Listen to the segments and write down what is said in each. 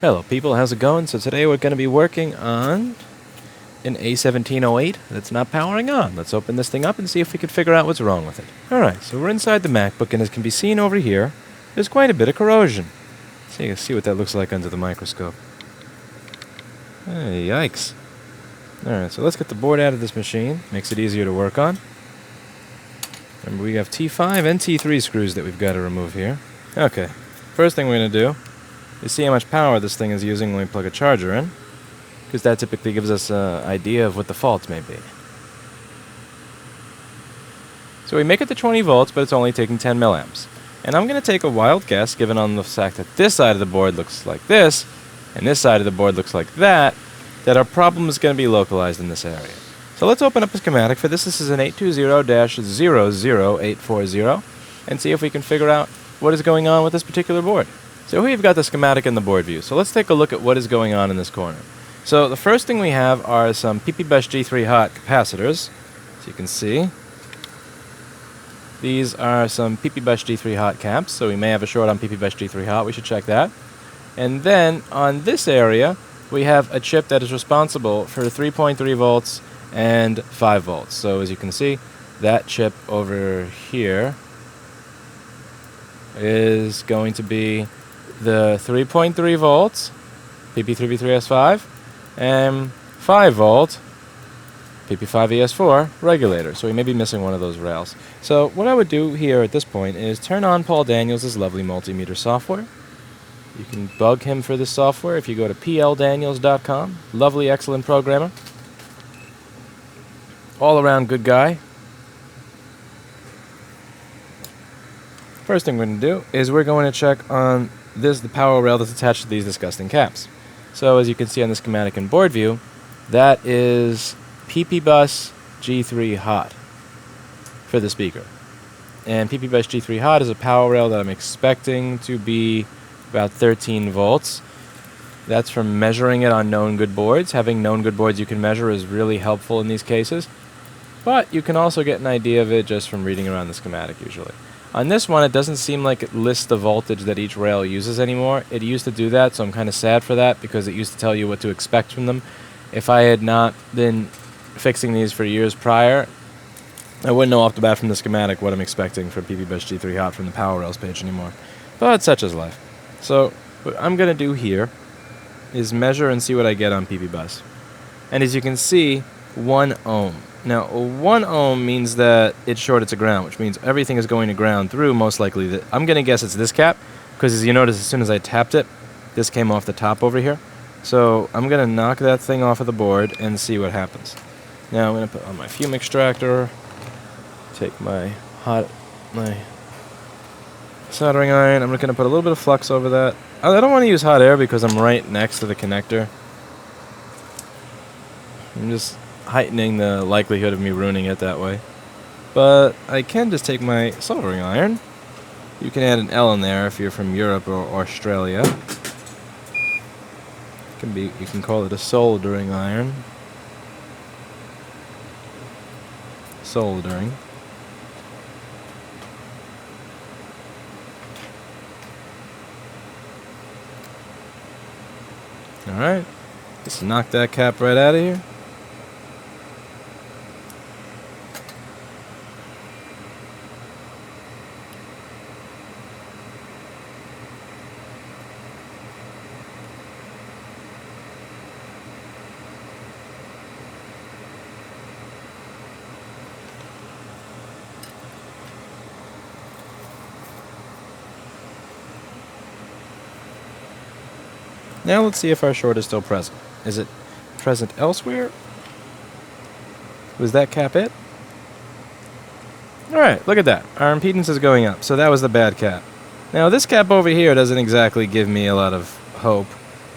Hello people, how's it going? So today we're going to be working on an A1708 that's not powering on. Let's open this thing up and see if we can figure out what's wrong with it. Alright, so we're inside the MacBook, and as can be seen over here, there's quite a bit of corrosion. So you can see what that looks like under the microscope. Hey, yikes. Alright, so let's get the board out of this machine. Makes it easier to work on. Remember, we have T5 and T3 screws that we've got to remove here. Okay, first thing we're going to do is see how much power this thing is using when we plug a charger in, because that typically gives us an idea of what the fault may be. So we make it to 20 volts, but it's only taking 10 milliamps. And I'm going to take a wild guess, given on the fact that this side of the board looks like this, and this side of the board looks like that our problem is going to be localized in this area. So let's open up a schematic for this. This is an 820-00840, and see if we can figure out what is going on with this particular board. So here we've got the schematic in the board view. So let's take a look at what is going on in this corner. So the first thing we have are some PP-Bus G3 hot capacitors. As you can see, these are some PP-Bus G3 hot caps. So we may have a short on PP-Bus G3 hot. We should check that. And then on this area, we have a chip that is responsible for 3.3 volts and 5 volts. So as you can see, that chip over here is going to be the 3.3 volts PP3V3S5 and 5 volt PP5ES4 regulator. So we may be missing one of those rails. So what I would do here at this point is turn on Paul Daniels' lovely multimeter software. You can bug him for this software if you go to pldaniels.com. Lovely, excellent programmer. All around good guy. First thing we're going to do is we're going to check on the power rail that's attached to these disgusting caps. So as you can see on the schematic in board view, that is PP-Bus G3 hot for the speaker. And PP-Bus G3 hot is a power rail that I'm expecting to be about 13 volts. That's from measuring it on known good boards. Having known good boards you can measure is really helpful in these cases. But you can also get an idea of it just from reading around the schematic usually. On this one, it doesn't seem like it lists the voltage that each rail uses anymore. It used to do that, so I'm kind of sad for that, because it used to tell you what to expect from them. If I had not been fixing these for years prior, I wouldn't know off the bat from the schematic what I'm expecting from PP-Bus G3 hot from the power rails page anymore. But such is life. So what I'm going to do here is measure and see what I get on PP-Bus. And as you can see, 1 ohm. Now, 1 ohm means that it's shorted to ground, which means everything is going to ground through, most likely. I'm going to guess it's this cap, because as you notice, as soon as I tapped it, this came off the top over here. So I'm going to knock that thing off of the board and see what happens. Now I'm going to put on my fume extractor, take my soldering iron. I'm going to put a little bit of flux over that. I don't want to use hot air because I'm right next to the connector. I'm just heightening the likelihood of me ruining it that way. But I can just take my soldering iron. You can add an L in there if you're from Europe or Australia. You can call it a soldering iron. Soldering. Alright. Just knock that cap right out of here. Now let's see if our short is still present. Is it present elsewhere? Was that cap it? Alright, look at that. Our impedance is going up, so that was the bad cap. Now this cap over here doesn't exactly give me a lot of hope,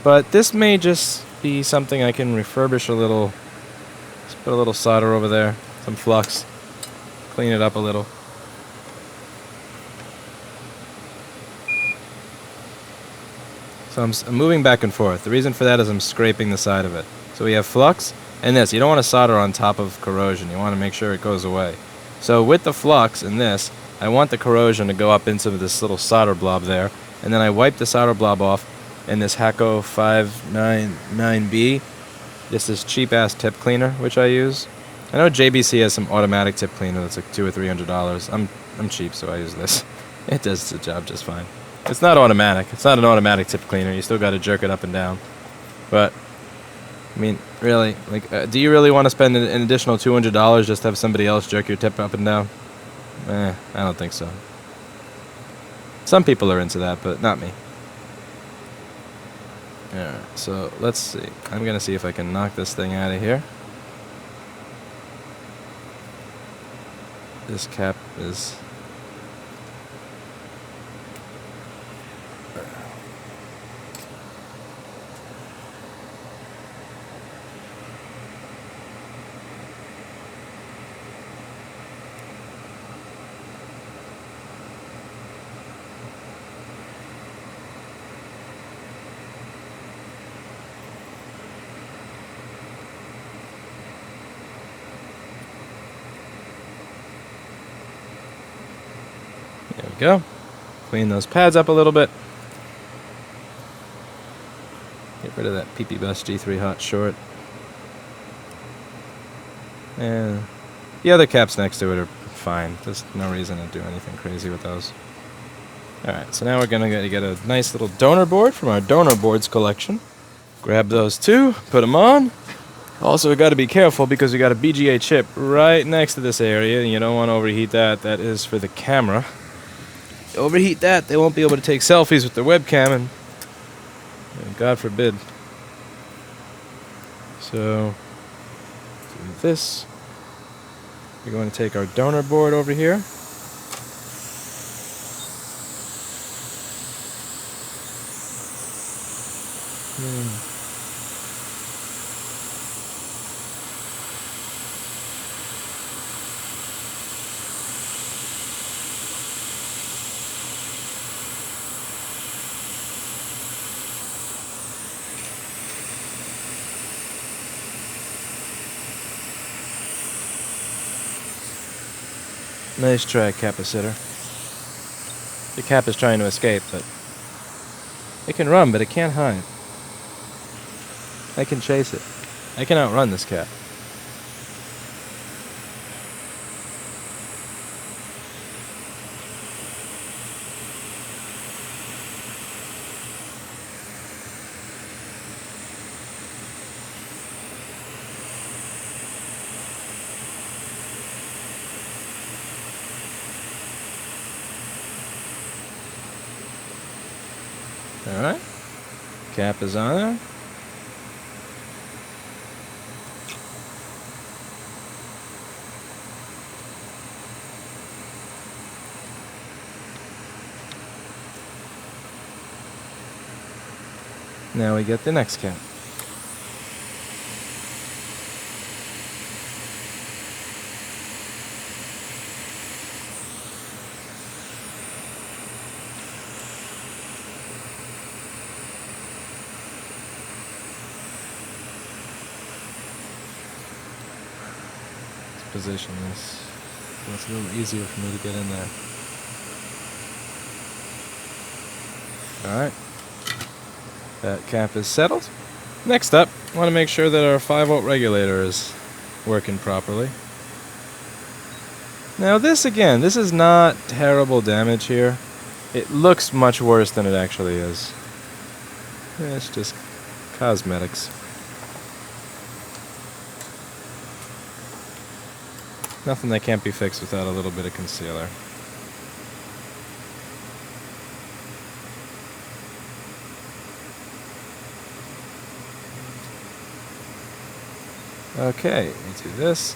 but this may just be something I can refurbish a little. Let's put a little solder over there, some flux, clean it up a little. So I'm moving back and forth. The reason for that is I'm scraping the side of it. So we have flux and this. You don't want to solder on top of corrosion. You want to make sure it goes away. So with the flux in this, I want the corrosion to go up into this little solder blob there, and then I wipe the solder blob off in this HAKKO 599B. This is cheap-ass tip cleaner, which I use. I know JBC has some automatic tip cleaner that's like $200 or $300. I'm cheap, so I use this. It does the job just fine. It's not automatic. It's not an automatic tip cleaner. You still got to jerk it up and down. But I mean, really, like, do you really want to spend an additional $200 just to have somebody else jerk your tip up and down? I don't think so. Some people are into that, but not me. Alright, so let's see. I'm going to see if I can knock this thing out of here. This cap is... There we go. Clean those pads up a little bit. Get rid of that PP Bus G3 hot short. And the other caps next to it are fine. There's no reason to do anything crazy with those. Alright, so now we're going to get a nice little donor board from our donor boards collection. Grab those two, put them on. Also, we got to be careful because we got a BGA chip right next to this area, and you don't want to overheat that. That is for the camera. Overheat that, they won't be able to take selfies with their webcam, and God forbid. So, do this. We're going to take our donor board over here. Nice try, capacitor. The cap is trying to escape, but it can run, but it can't hide. I can chase it. I can outrun this cap. Alright, cap is on there. Now we get the next cap. Position this so it's a little easier for me to get in there. Alright, that cap is settled. Next up, I want to make sure that our 5-volt regulator is working properly. Now this again, this is not terrible damage here. It looks much worse than it actually is. It's just cosmetics. Nothing that can't be fixed without a little bit of concealer. Okay, we do this.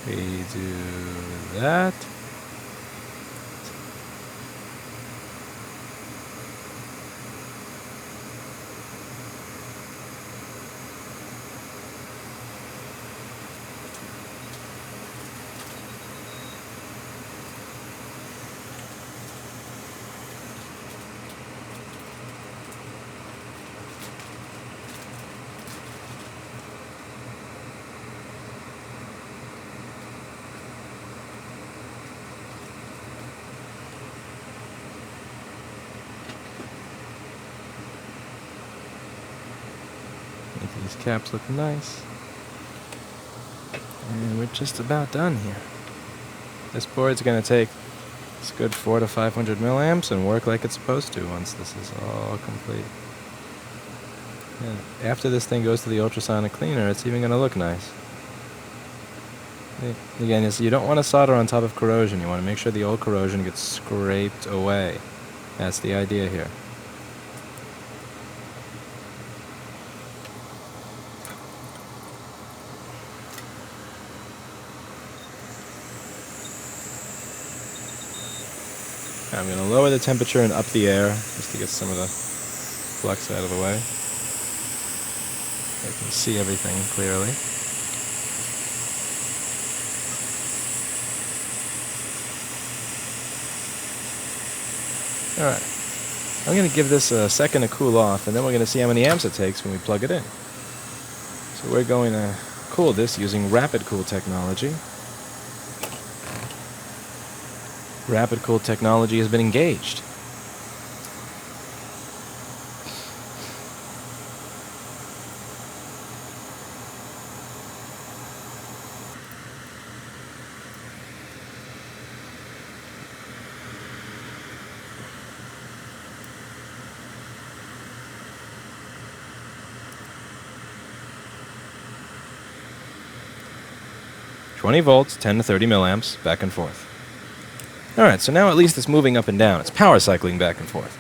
We do that. cap's looking nice. And we're just about done here. This board's going to take a good 400 to 500 milliamps and work like it's supposed to once this is all complete. And after this thing goes to the ultrasonic cleaner, it's even going to look nice. Again, you don't want to solder on top of corrosion. You want to make sure the old corrosion gets scraped away. That's the idea here. I'm going to lower the temperature and up the air just to get some of the flux out of the way. I can see everything clearly. Alright, I'm going to give this a second to cool off, and then we're going to see how many amps it takes when we plug it in. So we're going to cool this using rapid cool technology. Rapid cool technology has been engaged. $20 volts, 10 to 30 milliamps, back and forth. Alright, so now at least it's moving up and down. It's power cycling back and forth,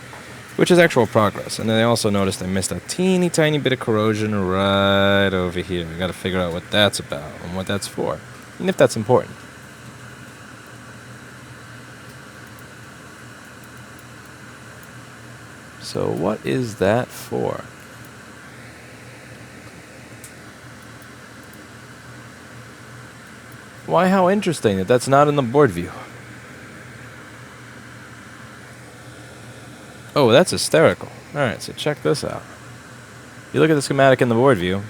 which is actual progress. And then I also noticed I missed a teeny tiny bit of corrosion right over here. We've got to figure out what that's about and what that's for, and if that's important. So what is that for? Why, how interesting that that's not in the board view. Oh, that's hysterical. Alright, so check this out. You look at the schematic in the board view.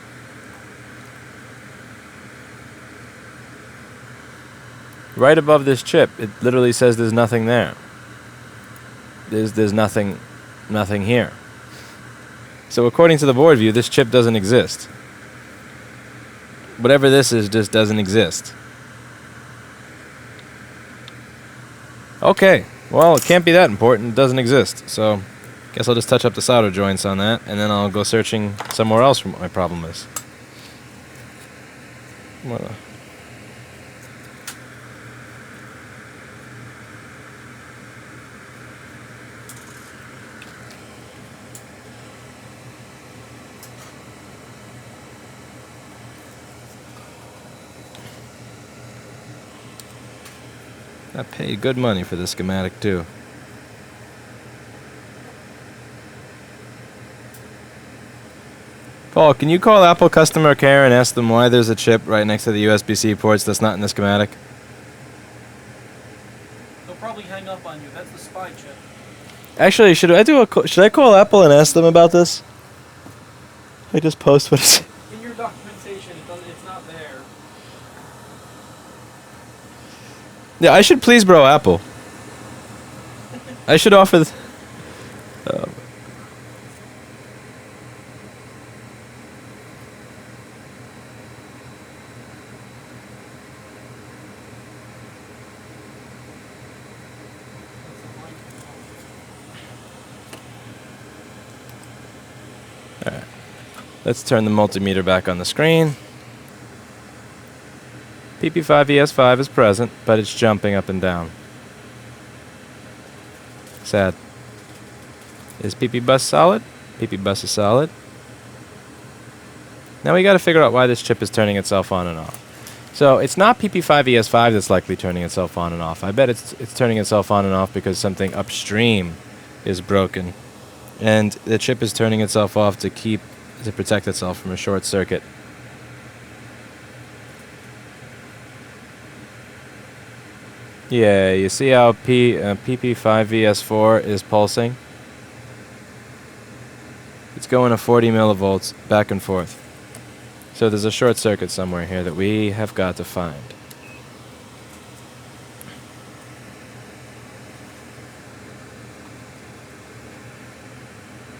Right above this chip, it literally says there's nothing there. There's nothing here. So according to the board view, this chip doesn't exist. Whatever this is just doesn't exist. Okay, well, it can't be that important. It doesn't exist. So, guess I'll just touch up the solder joints on that, and then I'll go searching somewhere else for what my problem is. Well, I paid good money for this schematic too. Paul, can you call Apple customer care and ask them why there's a chip right next to the USB-C ports that's not in the schematic? They'll probably hang up on you. That's the spy chip. Actually, should I call Apple and ask them about this? I just post what it's... In your documentation, it's not there. Yeah, I should please bro Apple. I should offer... Alright. Let's turn the multimeter back on the screen. PP5ES5 is present, but it's jumping up and down. Sad. Is PP bus solid? PP bus is solid. Now we got to figure out why this chip is turning itself on and off. So it's not PP5ES5 that's likely turning itself on and off. I bet it's turning itself on and off because something upstream is broken, and the chip is turning itself off to protect itself from a short circuit. Yeah, you see how PP5VS4 is pulsing? It's going to 40 millivolts back and forth. So there's a short circuit somewhere here that we have got to find.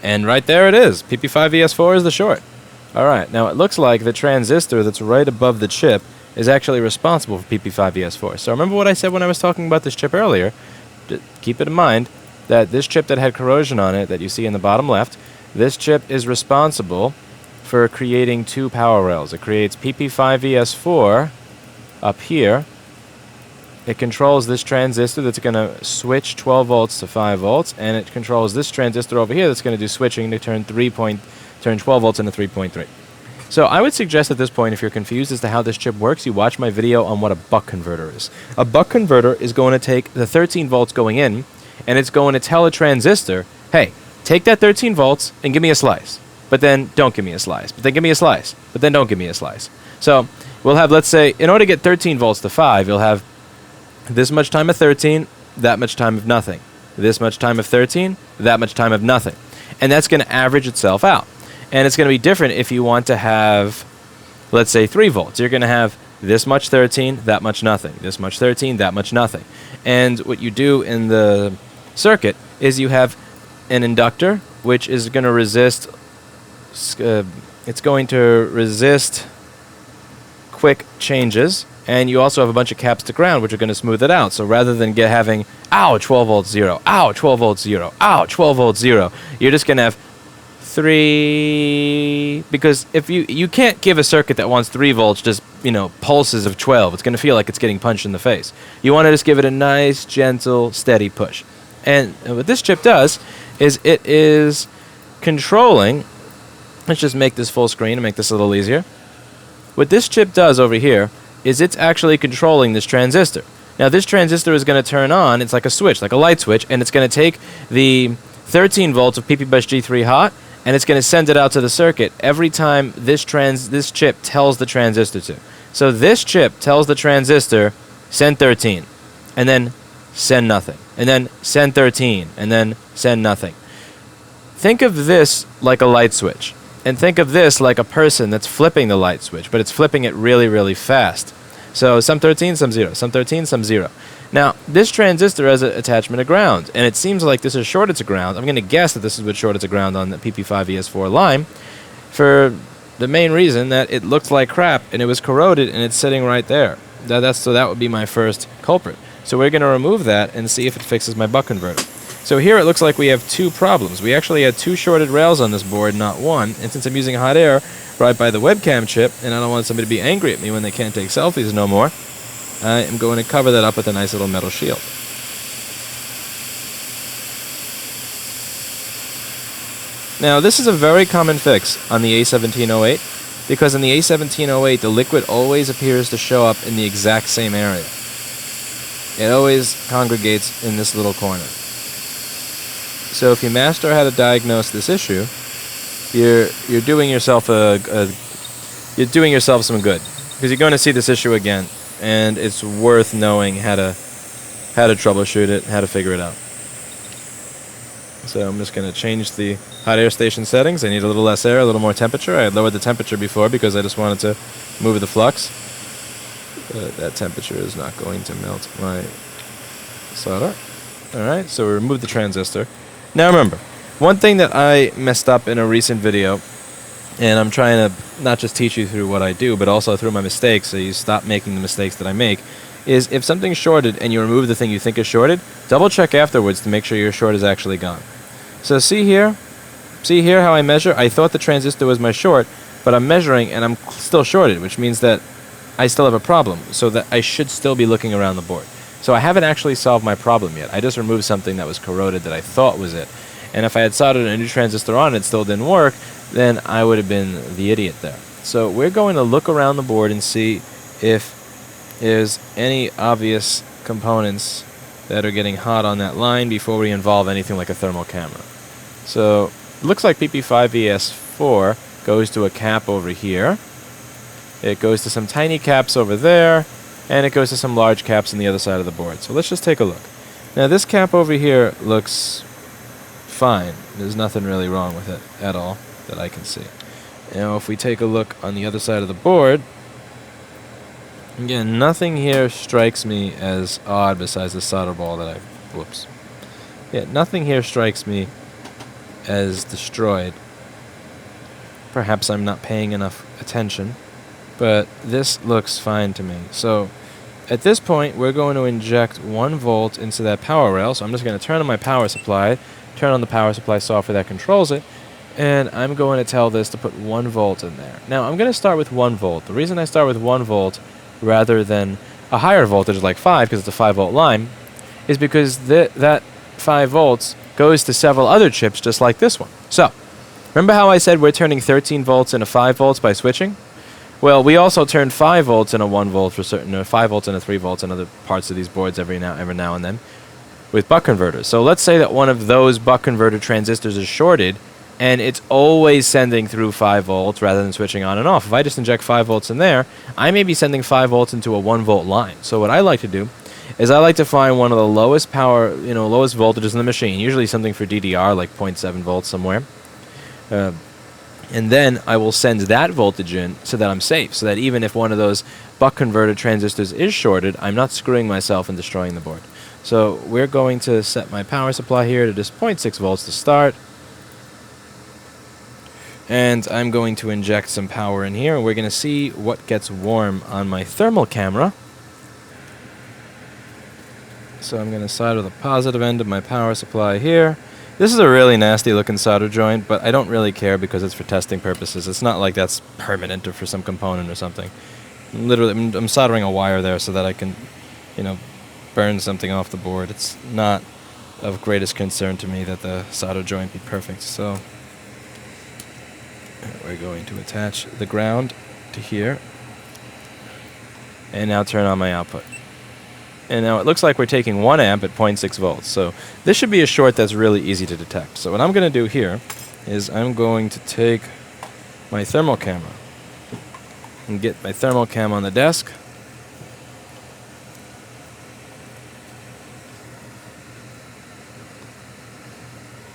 And right there it is. PP5VS4 is the short. Alright, now it looks like the transistor that's right above the chip is actually responsible for PP5ES4. So remember what I said when I was talking about this chip earlier? Keep it in mind that this chip that had corrosion on it that you see in the bottom left, this chip is responsible for creating two power rails. It creates PP5ES4 up here. It controls this transistor that's going to switch 12 volts to 5 volts, and it controls this transistor over here that's going to do switching to turn 12 volts into 3.3. So I would suggest at this point, if you're confused as to how this chip works, you watch my video on what a buck converter is. A buck converter is going to take the 13 volts going in, and it's going to tell a transistor, hey, take that 13 volts and give me a slice. But then don't give me a slice. But then give me a slice. But then don't give me a slice. So we'll have, let's say, in order to get 13 volts to 5, you'll have this much time of 13, that much time of nothing. This much time of 13, that much time of nothing. And that's going to average itself out. And it's going to be different if you want to have, let's say, 3 volts. You're going to have this much 13, that much nothing. This much 13, that much nothing. And what you do in the circuit is you have an inductor, which is going to resist, it's going to resist quick changes. And you also have a bunch of caps to ground, which are going to smooth it out. So rather than having, ow, 12 volts 0, ow, 12 volts 0, ow, 12 volts 0, you're just going to have 3, because if you can't give a circuit that wants 3 volts just, pulses of 12. It's going to feel like it's getting punched in the face. You want to just give it a nice, gentle, steady push. And what this chip does is it is controlling, let's just make this full screen and make this a little easier. What this chip does over here is it's actually controlling this transistor. Now this transistor is going to turn on, it's like a switch, like a light switch, and it's going to take the 13 volts of PP bus G3 hot, and it's going to send it out to the circuit every time this chip tells the transistor to. So this chip tells the transistor, send 13, and then send nothing, and then send 13, and then send nothing. Think of this like a light switch. And think of this like a person that's flipping the light switch, but it's flipping it really, really fast. So some 13, some 0, some 13, some 0. Now, this transistor has an attachment to ground, and it seems like this is shorted to ground. I'm going to guess that this is what's shorted to ground on the PP5ES4 line for the main reason that it looks like crap, and it was corroded, and it's sitting right there. So that would be my first culprit. So we're going to remove that and see if it fixes my buck converter. So here it looks like we have two problems. We actually had 2 shorted rails on this board, not 1. And since I'm using hot air right by the webcam chip, and I don't want somebody to be angry at me when they can't take selfies no more, I am going to cover that up with a nice little metal shield. Now this is a very common fix on the A1708, because in the A1708 the liquid always appears to show up in the exact same area. It always congregates in this little corner. So if you master how to diagnose this issue, you're doing yourself you're doing yourself some good, because you're going to see this issue again, and it's worth knowing how to troubleshoot it, how to figure it out. So I'm just going to change the hot air station settings. I need a little less air, a little more temperature. I had lowered the temperature before because I just wanted to move the flux. But that temperature is not going to melt my solder. Alright, so we removed the transistor. Now remember, one thing that I messed up in a recent video, and I'm trying to not just teach you through what I do, but also through my mistakes so you stop making the mistakes that I make, is if something's shorted and you remove the thing you think is shorted, double check afterwards to make sure your short is actually gone. So see here how I measure? I thought the transistor was my short, but I'm measuring and I'm still shorted, which means that I still have a problem, so that I should still be looking around the board. So I haven't actually solved my problem yet. I just removed something that was corroded that I thought was it. And if I had soldered a new transistor on and it still didn't work, then I would have been the idiot there. So we're going to look around the board and see if there's any obvious components that are getting hot on that line before we involve anything like a thermal camera. So it looks like PP5ES4 goes to a cap over here. It goes to some tiny caps over there, and it goes to some large caps on the other side of the board. So let's just take a look. Now this cap over here looks fine. There's nothing really wrong with it at all that I can see. Now if we take a look on the other side of the board, again, nothing here strikes me as odd besides the solder ball that nothing here strikes me as destroyed. Perhaps I'm not paying enough attention, but this looks fine to me. So at this point, we're going to inject 1 volt into that power rail. So I'm just going to turn on my power supply, turn on the power supply software that controls it, and I'm going to tell this to put 1 volt in there. Now, I'm going to start with 1 volt. The reason I start with 1 volt rather than a higher voltage like 5, because it's a 5 volt line, is because that 5 volts goes to several other chips just like this one. So, remember how I said we're turning 13 volts into 5 volts by switching? Well, we also turn 5 volts into 1 volt for certain, 5 volts into 3 volts in other parts of these boards every now and then with buck converters. So let's say that one of those buck converter transistors is shorted and it's always sending through 5 volts rather than switching on and off. If I just inject 5 volts in there, I may be sending 5 volts into a 1 volt line. So what I like to do is I like to find one of the lowest power, lowest voltages in the machine, usually something for DDR like 0.7 volts somewhere. And then I will send that voltage in so that I'm safe, so that even if one of those buck converter transistors is shorted, I'm not screwing myself and destroying the board. So we're going to set my power supply here to just 0.6 volts to start. And I'm going to inject some power in here, and we're going to see what gets warm on my thermal camera. So I'm going to solder the positive end of my power supply here. This is a really nasty looking solder joint, but I don't really care because it's for testing purposes. It's not like that's permanent or for some component or something. Literally, I'm soldering a wire there so that I can, burn something off the board. It's not of greatest concern to me that the solder joint be perfect. So we're going to attach the ground to here and now turn on my output. And now it looks like we're taking 1 amp at 0.6 volts. So this should be a short that's really easy to detect. So what I'm going to do here is I'm going to take my thermal camera and get my thermal cam on the desk.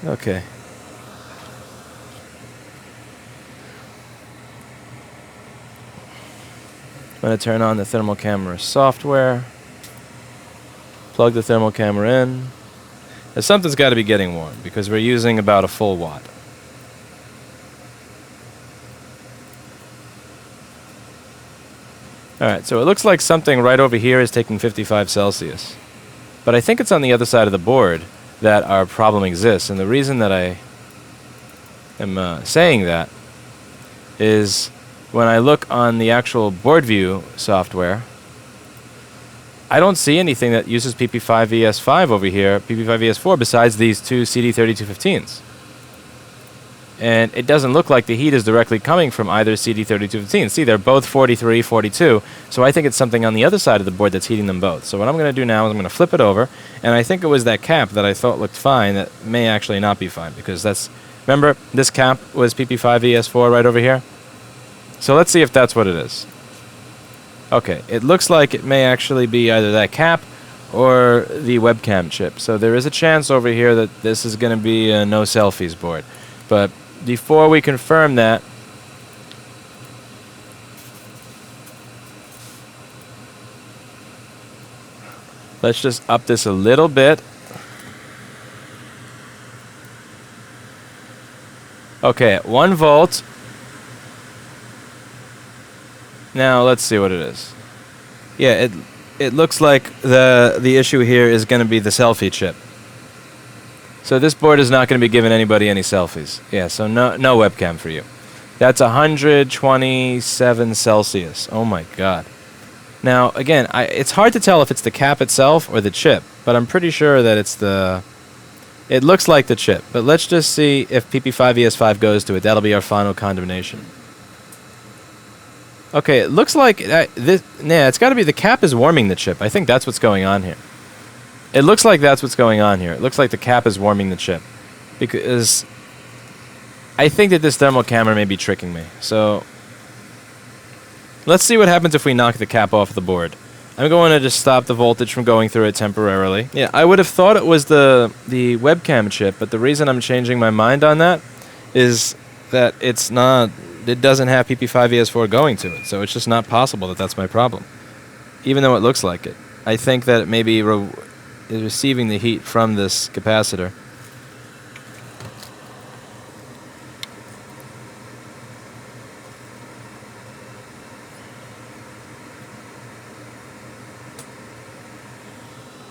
Okay. I'm going to turn on the thermal camera software. Plug the thermal camera in. Now something's got to be getting warm because we're using about a full watt. Alright, so it looks like something right over here is taking 55 Celsius. But I think it's on the other side of the board that our problem exists. And the reason that I am saying that is when I look on the actual board view software, I don't see anything that uses PP5ES5 over here, PP5ES4, besides these two CD3215s. And it doesn't look like the heat is directly coming from either CD3215. See, they're both 43, 42, so I think it's something on the other side of the board that's heating them both. So what I'm going to do now is I'm going to flip it over, and I think it was that cap that I thought looked fine that may actually not be fine, because that's... Remember, this cap was PP5ES4 right over here? So let's see if that's what it is. Okay, it looks like it may actually be either that cap or the webcam chip. So there is a chance over here that this is going to be a no selfies board. But before we confirm that, let's just up this a little bit. Okay, at 1 volt. Now let's see what it is. Yeah, it looks like the issue here is going to be the selfie chip. So this board is not going to be giving anybody any selfies. Yeah, so no webcam for you. That's 127 Celsius. Oh my god. Now again, it's hard to tell if it's the cap itself or the chip, but I'm pretty sure that it's the... It looks like the chip, but let's just see if PP5ES5 goes to it. That'll be our final condemnation. Okay, it looks like it's got to be the cap is warming the chip. I think that's what's going on here. It looks like that's what's going on here. It looks like the cap is warming the chip. Because I think that this thermal camera may be tricking me. So let's see what happens if we knock the cap off the board. I'm going to just stop the voltage from going through it temporarily. Yeah, I would have thought it was the webcam chip, but the reason I'm changing my mind on that is that it's not... It doesn't have PP5ES4 going to it, so it's just not possible that that's my problem. Even though it looks like it. I think that it may be is receiving the heat from this capacitor.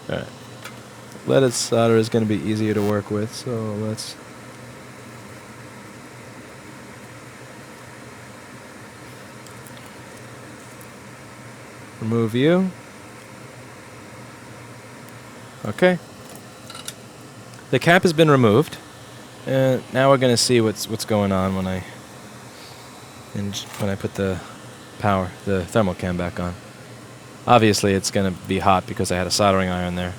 Alright. Leaded solder is going to be easier to work with, so let's... remove you. Okay. The cap has been removed, and now we're going to see what's going on when I put the thermal cam back on. Obviously, it's going to be hot because I had a soldering iron there.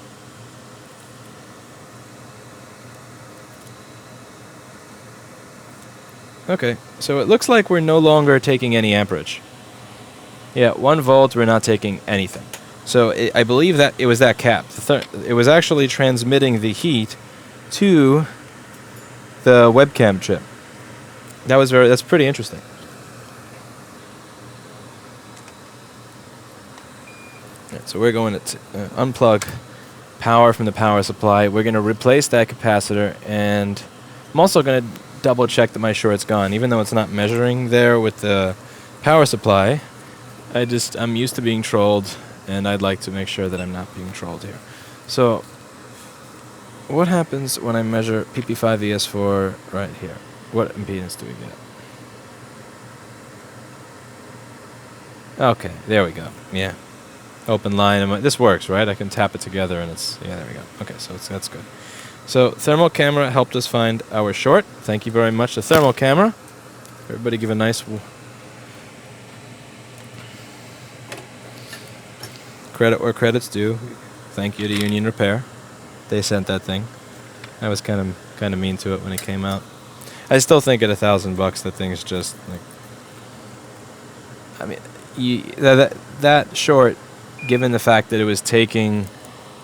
Okay, so it looks like we're no longer taking any amperage. Yeah, 1 volt, we're not taking anything. So I believe that it was that cap. It was actually transmitting the heat to the webcam chip. That's pretty interesting. Right, so we're going to unplug power from the power supply. We're going to replace that capacitor, and I'm also going to double check that my short's gone. Even though it's not measuring there with the power supply, I'm used to being trolled, and I'd like to make sure that I'm not being trolled here. So, what happens when I measure PP5ES4 right here? What impedance do we get? Okay, there we go. Yeah. Open line. This works, right? I can tap it together, and yeah, there we go. Okay, so that's good. So, thermal camera helped us find our short. Thank you very much to thermal camera. Everybody give a nice... credit where credit's due. Thank you to Union Repair. They sent that thing. I was kind of mean to it when it came out. I still think at $1,000 that thing is just like... I mean, that short, given the fact that it was getting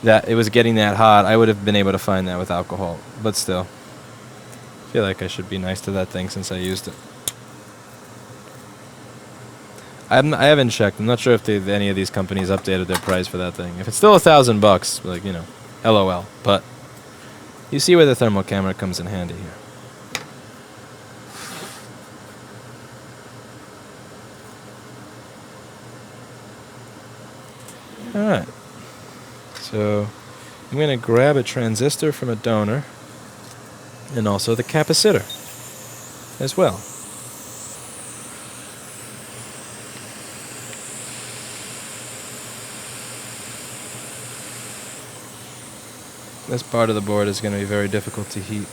that hot, I would have been able to find that with alcohol. But still, I feel like I should be nice to that thing since I used it. I haven't checked. I'm not sure if any of these companies updated their price for that thing. If it's still $1,000, like, you know, LOL. But you see where the thermal camera comes in handy here. All right. So I'm going to grab a transistor from a donor and also the capacitor as well. This part of the board is going to be very difficult to heat.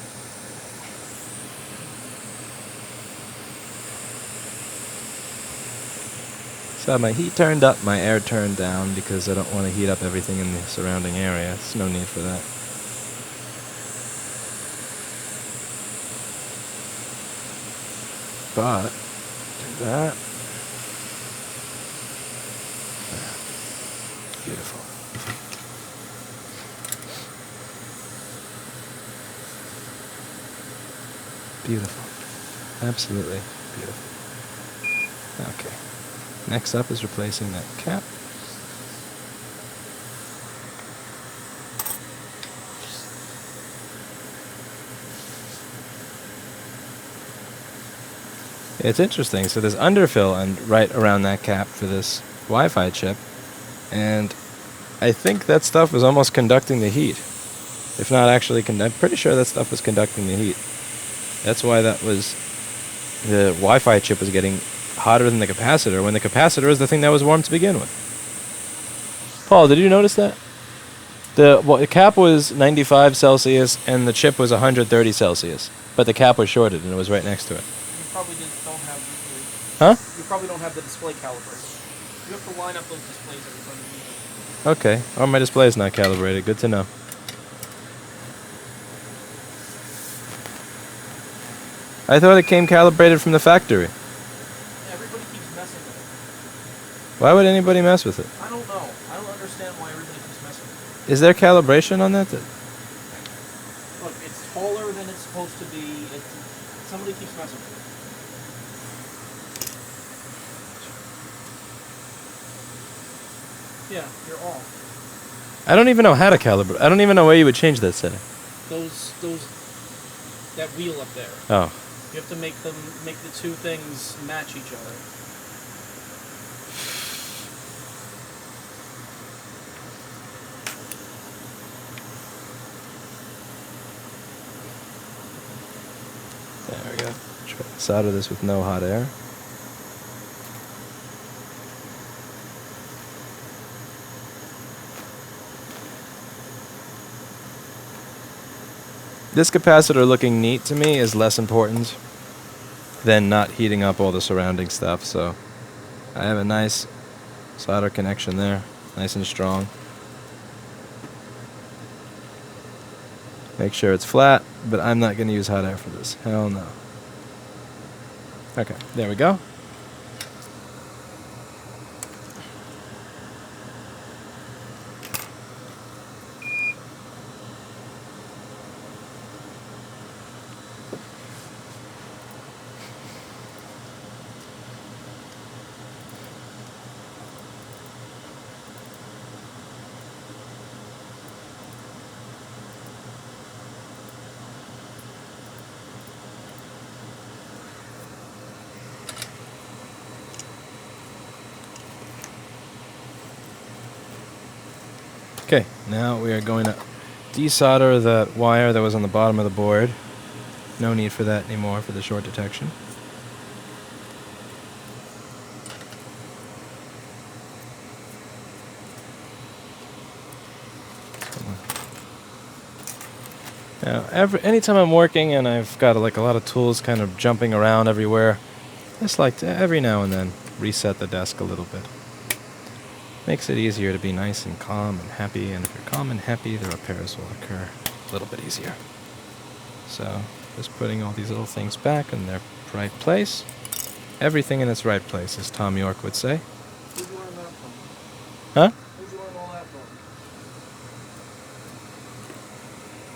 So I have my heat turned up, my air turned down, because I don't want to heat up everything in the surrounding area. There's no need for that. But, do that. Beautiful. Beautiful. Absolutely beautiful. Okay. Next up is replacing that cap. It's interesting. So there's underfill right around that cap for this Wi-Fi chip, and I think that stuff was almost conducting the heat. If not actually, I'm pretty sure that stuff was conducting the heat. That's why the Wi-Fi chip was getting hotter than the capacitor, when the capacitor is the thing that was warm to begin with. Paul, did you notice that? The cap was 95 Celsius and the chip was 130 Celsius, but the cap was shorted and it was right next to it. You probably don't have Huh? You probably don't have the display calibrated. You have to line up those displays every time you use it. Okay, or my display is not calibrated. Good to know. I thought it came calibrated from the factory. Everybody keeps messing with it. Why would anybody mess with it? I don't know. I don't understand why everybody keeps messing with it. Is there calibration on that? Look, it's taller than it's supposed to be. Somebody keeps messing with it. Yeah, you're off. I don't even know how to calibrate. I don't even know where you would change that setting. That wheel up there. Oh. You have to make the two things match each other. There we go. Try to solder this with no hot air. This capacitor looking neat to me is less important than not heating up all the surrounding stuff, so I have a nice solder connection there, nice and strong. Make sure it's flat, but I'm not going to use hot air for this. Hell no. Okay, there we go. Okay, now we are going to desolder that wire that was on the bottom of the board. No need for that anymore for the short detection. Now, anytime I'm working and I've got like a lot of tools kind of jumping around everywhere, I just like to every now and then reset the desk a little bit. Makes it easier to be nice and calm and happy, and if you're calm and happy, the repairs will occur a little bit easier. So, just putting all these little things back in their right place. Everything in its right place, as Tom York would say. Who'd you learn that from? Huh? Who'd you learn all that from?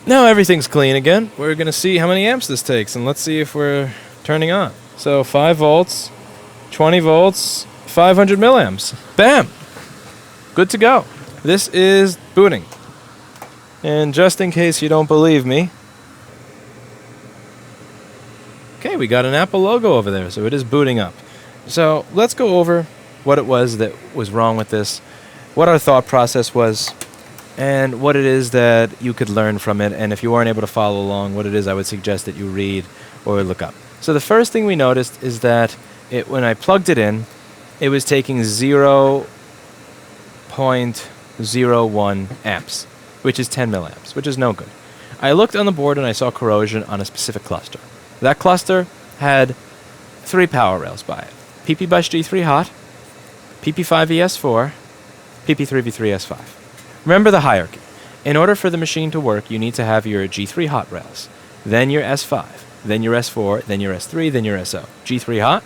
Now everything's clean again. We're going to see how many amps this takes, and let's see if we're turning on. So 5 volts, 20 volts, 500 milliamps. Bam! Good to go. This is booting. And just in case you don't believe me, okay, we got an Apple logo over there, so it is booting up. So let's go over what it was that was wrong with this, what our thought process was, and what it is that you could learn from it, and if you weren't able to follow along, what it is I would suggest that you read or look up. So the first thing we noticed is that when I plugged it in, it was taking 0.01 amps, which is 10 milliamps, which is no good. I looked on the board and I saw corrosion on a specific cluster. That cluster had 3 power rails by it. PP-Bus G3 hot, PP5ES4, PP3V3S5. Remember the hierarchy. In order for the machine to work, you need to have your G3 hot rails, then your S5, then your S4, then your S3, then your SO. G3 hot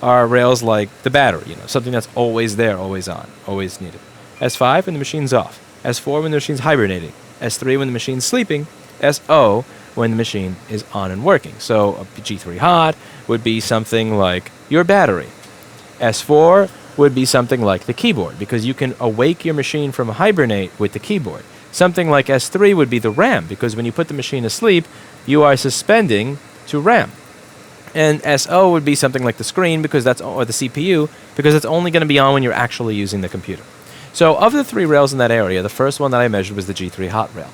are rails like the battery, something that's always there, always on, always needed. S5 when the machine's off. S4 when the machine's hibernating. S3 when the machine's sleeping. SO when the machine is on and working. So a G3 hot would be something like your battery. S4 would be something like the keyboard, because you can awake your machine from hibernate with the keyboard. Something like S3 would be the RAM, because when you put the machine asleep, you are suspending to RAM. And SO would be something like the screen, because or the CPU, because it's only going to be on when you're actually using the computer. So of the 3 rails in that area, the first one that I measured was the G3 hot rail,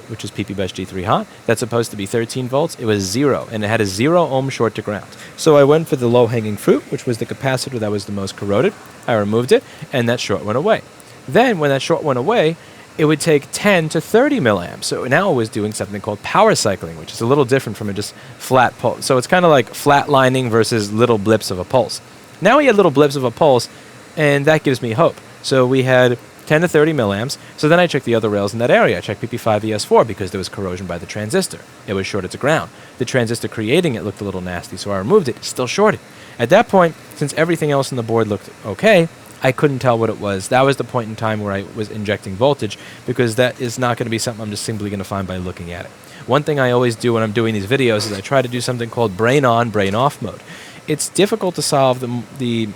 which is PP-Bus G3 hot. That's supposed to be 13 volts. It was 0, and it had a 0 ohm short to ground. So I went for the low-hanging fruit, which was the capacitor that was the most corroded. I removed it, and that short went away. Then, when that short went away, it would take 10 to 30 milliamps. So now it was doing something called power cycling, which is a little different from a just flat pulse. So it's kind of like flatlining versus little blips of a pulse. Now we had little blips of a pulse, and that gives me hope. So we had 10 to 30 milliamps. So then I checked the other rails in that area. I checked PP5ES4 because there was corrosion by the transistor. It was shorted to ground. The transistor creating it looked a little nasty, so I removed it. It's still shorted. At that point, since everything else on the board looked okay, I couldn't tell what it was. That was the point in time where I was injecting voltage, because that is not going to be something I'm just simply going to find by looking at it. One thing I always do when I'm doing these videos is I try to do something called brain on, brain off mode. It's difficult to solve the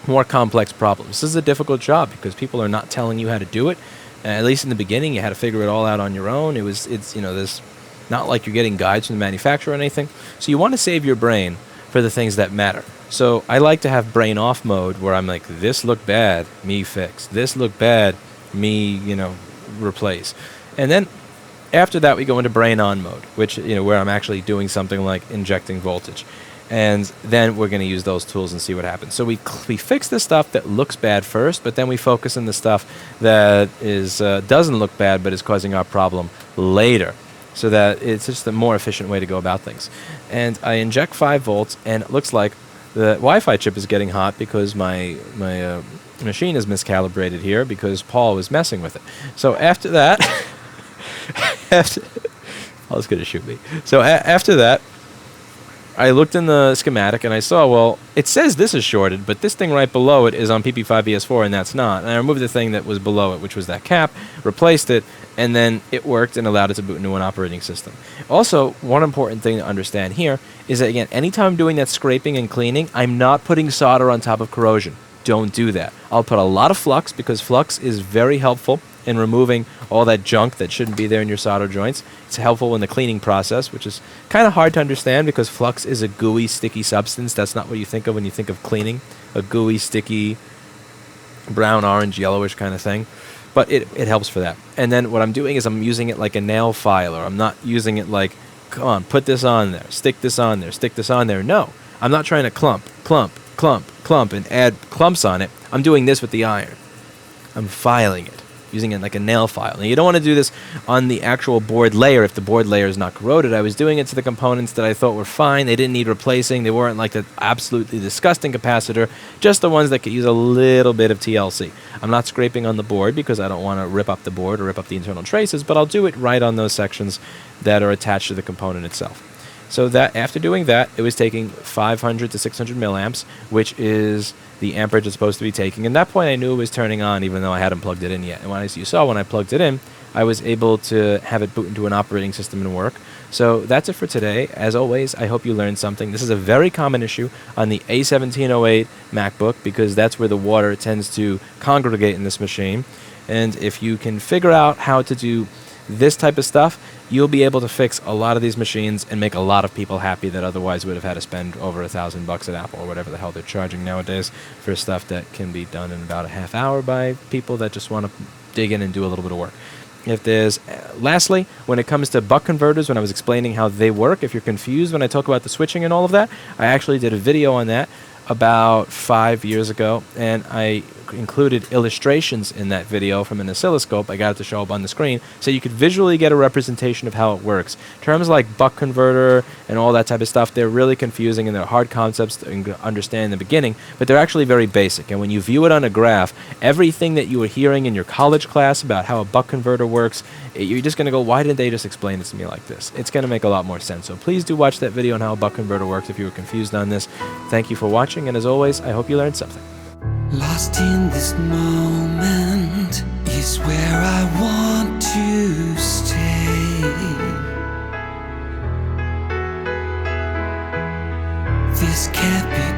more complex problems. This is a difficult job because people are not telling you how to do it. At least in the beginning, you had to figure it all out on your own. There's not like you're getting guides from the manufacturer or anything. So you want to save your brain for the things that matter. So I like to have brain off mode where I'm like, this looked bad, me fix. This looked bad, me, replace. And then After that, we go into brain on mode, which, where I'm actually doing something like injecting voltage. And then we're going to use those tools and see what happens. So we fix the stuff that looks bad first, but then we focus on the stuff that is doesn't look bad but is causing our problem later, so that it's just a more efficient way to go about things. And I inject 5 volts, and it looks like the Wi-Fi chip is getting hot because my machine is miscalibrated here because Paul was messing with it. So after that, Paul's going to shoot me. So after that, I looked in the schematic and I saw, well, it says this is shorted, but this thing right below it is on PP5ES4 and that's not. And I removed the thing that was below it, which was that cap, replaced it, and then it worked and allowed it to boot into an operating system. Also, one important thing to understand here is that, again, anytime I'm doing that scraping and cleaning, I'm not putting solder on top of corrosion. Don't do that. I'll put a lot of flux because flux is very helpful in removing all that junk that shouldn't be there in your solder joints. It's helpful in the cleaning process, which is kind of hard to understand because flux is a gooey, sticky substance. That's not what you think of when you think of cleaning. A gooey, sticky, brown, orange, yellowish kind of thing. But it helps for that. And then what I'm doing is I'm using it like a nail filer. I'm not using it like, come on, put this on there, stick this on there, stick this on there. No, I'm not trying to clump, and add clumps on it. I'm doing this with the iron. I'm filing it, using it like a nail file. Now, you don't want to do this on the actual board layer if the board layer is not corroded. I was doing it to the components that I thought were fine. They didn't need replacing. They weren't like the absolutely disgusting capacitor, just the ones that could use a little bit of TLC. I'm not scraping on the board because I don't want to rip up the board or rip up the internal traces, but I'll do it right on those sections that are attached to the component itself. So that after doing that, it was taking 500 to 600 milliamps, which is the amperage it's supposed to be taking. And at that point, I knew it was turning on, even though I hadn't plugged it in yet. And as you saw, when I plugged it in, I was able to have it boot into an operating system and work. So that's it for today. As always, I hope you learned something. This is a very common issue on the A1708 MacBook because that's where the water tends to congregate in this machine. And if you can figure out how to do this type of stuff, you'll be able to fix a lot of these machines and make a lot of people happy that otherwise would have had to spend over $1,000 at Apple or whatever the hell they're charging nowadays for stuff that can be done in about a half hour by people that just want to dig in and do a little bit of work. If there's, lastly, when it comes to buck converters, when I was explaining how they work, if you're confused when I talk about the switching and all of that, I actually did a video on that about 5 years ago, and I included illustrations in that video from an oscilloscope. I got it to show up on the screen so you could visually get a representation of how it works. Terms like buck converter and all that type of stuff, they're really confusing and they're hard concepts to understand in the beginning, but they're actually very basic. And when you view it on a graph, everything that you were hearing in your college class about how a buck converter works, you're just going to go, why didn't they just explain it to me like this? It's going to make a lot more sense. So please do watch that video on how a buck converter works if you were confused on this. Thank you for watching, and as always, I hope you learned something. Lost in this moment is where I want to stay. This can't be